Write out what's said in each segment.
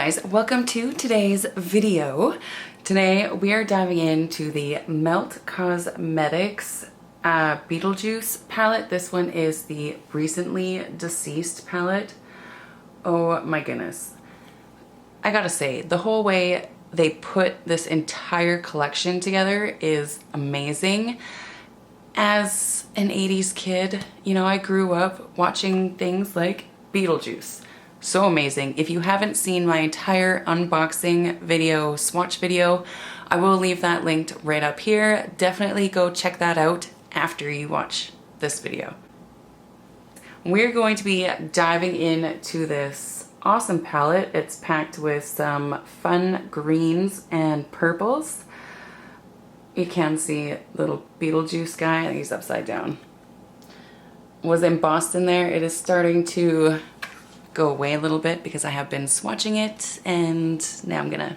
guys, welcome to today's video. Today we are diving into the Melt Cosmetics Beetlejuice palette. This one is the Recently Deceased palette. Oh my goodness. I gotta say, the whole way they put this entire collection together is amazing. As an 80s kid, you know, I grew up watching things like Beetlejuice. So amazing. If you haven't seen my entire unboxing video, swatch video, I will leave that linked right up here. Definitely go check that out after you watch this video. We're going to be diving into this awesome palette. It's packed with some fun greens and purples. You can see little Beetlejuice guy, and he's upside down. Was embossed in there. It is starting to go away a little bit because I have been swatching it, and now I'm gonna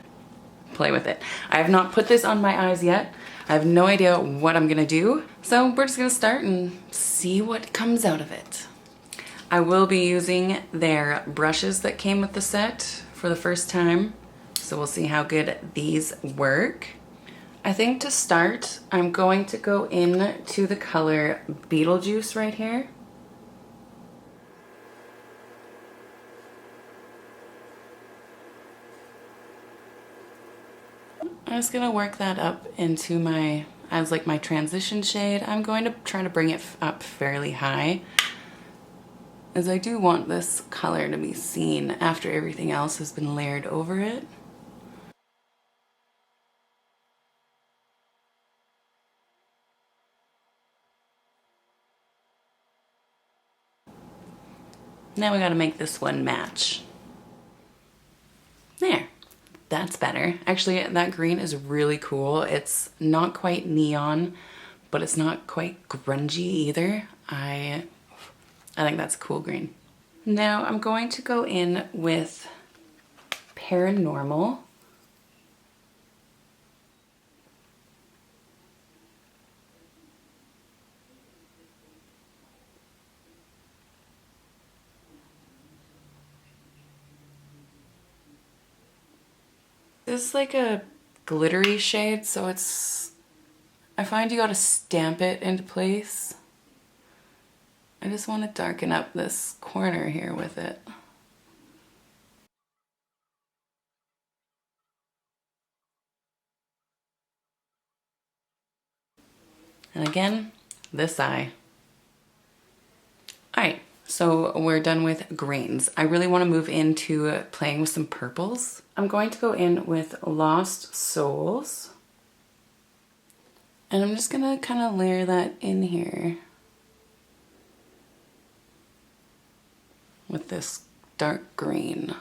play with it. I have not put this on my eyes yet. I have no idea what I'm gonna do. So we're just gonna start and see what comes out of it. I will be using their brushes that came with the set for the first time. So we'll see how good these work. I think to start, I'm going to go in to the color Beetlejuice right here. I'm just gonna work that up into my, as like my transition shade. I'm going to try to bring it up fairly high, as I do want this color to be seen after everything else has been layered over it. Now we gotta make this one match. There. That's better. Actually, that green is really cool. It's not quite neon, but it's not quite grungy either. I think that's a cool green. Now I'm going to go in with Paranormal. This is like a glittery shade, so I find you gotta stamp it into place. I just want to darken up this corner here with it. And again, this eye. All right, so we're done with greens. I really want to move into playing with some purples. I'm going to go in with Lost Souls. And I'm just gonna kind of layer that in here with this dark green.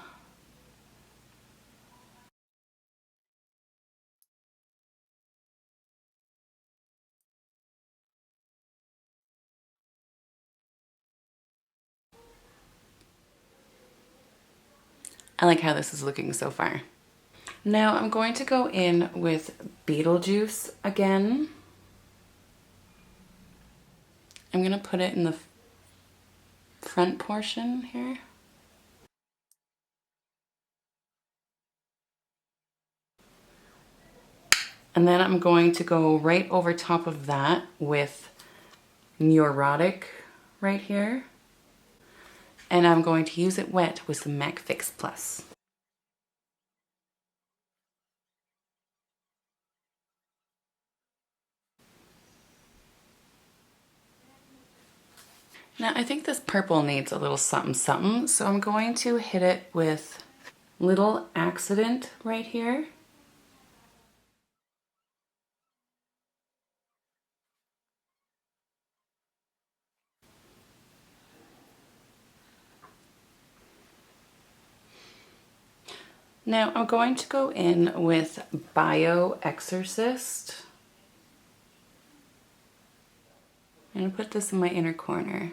I like how this is looking so far. Now I'm going to go in with Beetlejuice again. I'm gonna put it in the front portion here. And then I'm going to go right over top of that with Neurotic right here. And I'm going to use it wet with some MAC Fix Plus. Now I think this purple needs a little something something, so I'm going to hit it with Little Accident right here. Now I'm going to go in with Bio Exorcist. I'm going to put this in my inner corner.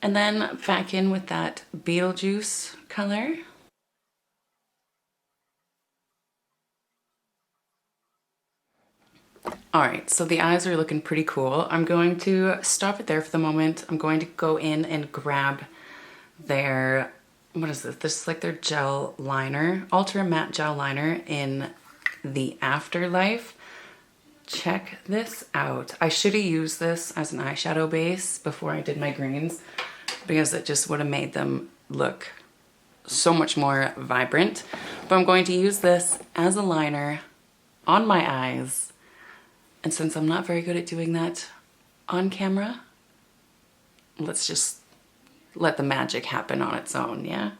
And then back in with that Beetlejuice color. All right, so the eyes are looking pretty cool. I'm going to stop it there for the moment. I'm going to go in and grab their, what is this? This is like their gel liner, Ultra Matte Gel Liner in the Afterlife. Check this out. I should have used this as an eyeshadow base before I did my greens because it just would have made them look so much more vibrant. But I'm going to use this as a liner on my eyes. And since I'm not very good at doing that on camera, let's just let the magic happen on its own, yeah?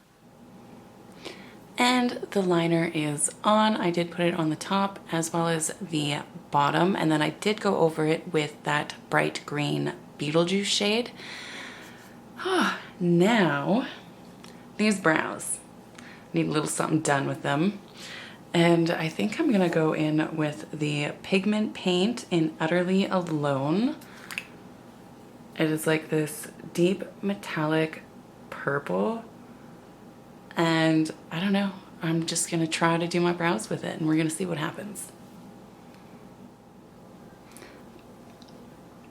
And the liner is on. I did put it on the top as well as the bottom, and then I did go over it with that bright green Beetlejuice shade. Now, these brows. Need a little something done with them. And I think I'm gonna go in with the pigment paint in Utterly Alone. It is like this deep metallic purple. And I don't know, I'm just gonna try to do my brows with it and we're gonna see what happens.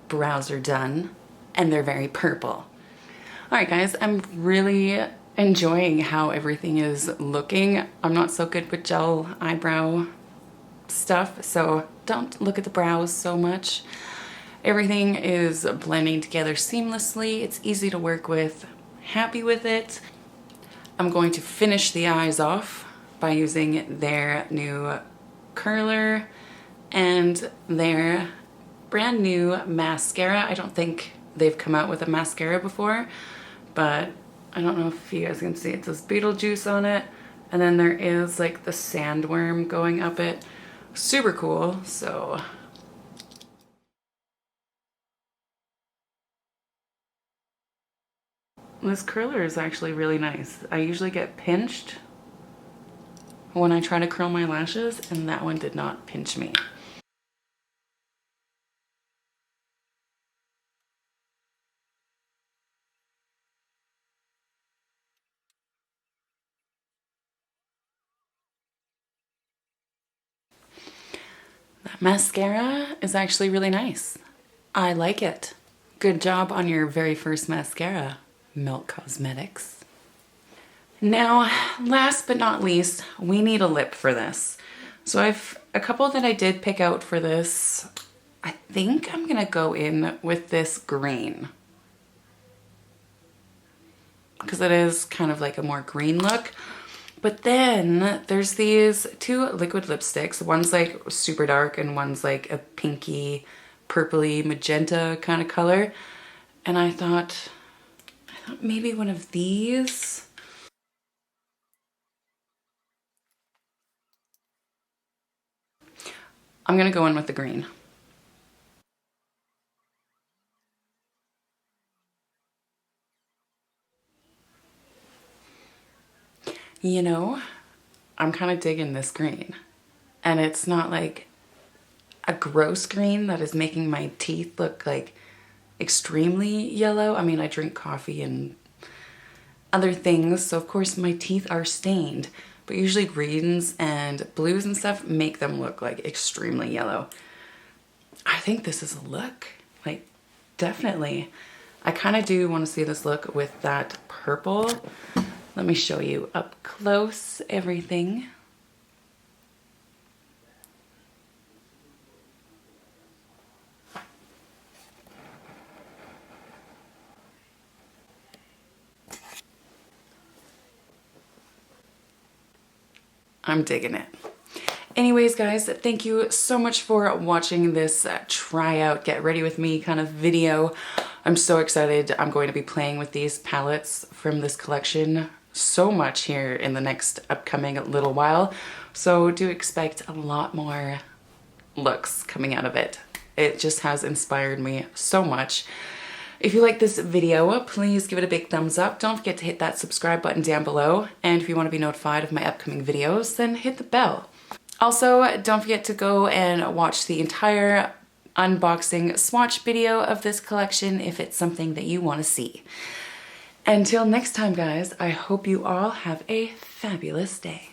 Brows are done and they're very purple. All right guys, I'm really enjoying how everything is looking. I'm not so good with gel eyebrow stuff, so don't look at the brows so much. Everything is blending together seamlessly. It's easy to work with. Happy with it. I'm going to finish the eyes off by using their new curler and their brand new mascara. I don't think they've come out with a mascara before, but I don't know if you guys can see, it says Beetlejuice on it, and then there is like the sandworm going up it. Super cool. So this curler is actually really nice. I usually get pinched when I try to curl my lashes, and that one did not pinch me. That mascara is actually really nice. I like it. Good job on your very first mascara, Melt Cosmetics. Now, last but not least, we need a lip for this. So I've a couple that I did pick out for this. I think I'm gonna go in with this green, because it is kind of like a more green look. But then there's these two liquid lipsticks. One's like super dark and one's like a pinky, purpley, magenta kind of color. And I thought maybe one of these. I'm gonna go in with the green. You know, I'm kind of digging this green. And it's not like a gross green that is making my teeth look like extremely yellow. I mean, I drink coffee and other things, so of course my teeth are stained, but usually greens and blues and stuff make them look like extremely yellow. I think this is a look, like definitely. I kind of do want to see this look with that purple. Let me show you up close everything. I'm digging it. Anyways, guys, thank you so much for watching this try out, get ready with me kind of video. I'm so excited. I'm going to be playing with these palettes from this collection so much here in the next upcoming little while. So do expect a lot more looks coming out of it. It just has inspired me so much. If you like this video, please give it a big thumbs up. Don't forget to hit that subscribe button down below. And if you want to be notified of my upcoming videos, then hit the bell. Also, don't forget to go and watch the entire unboxing swatch video of this collection if it's something that you want to see. Until next time, guys, I hope you all have a fabulous day.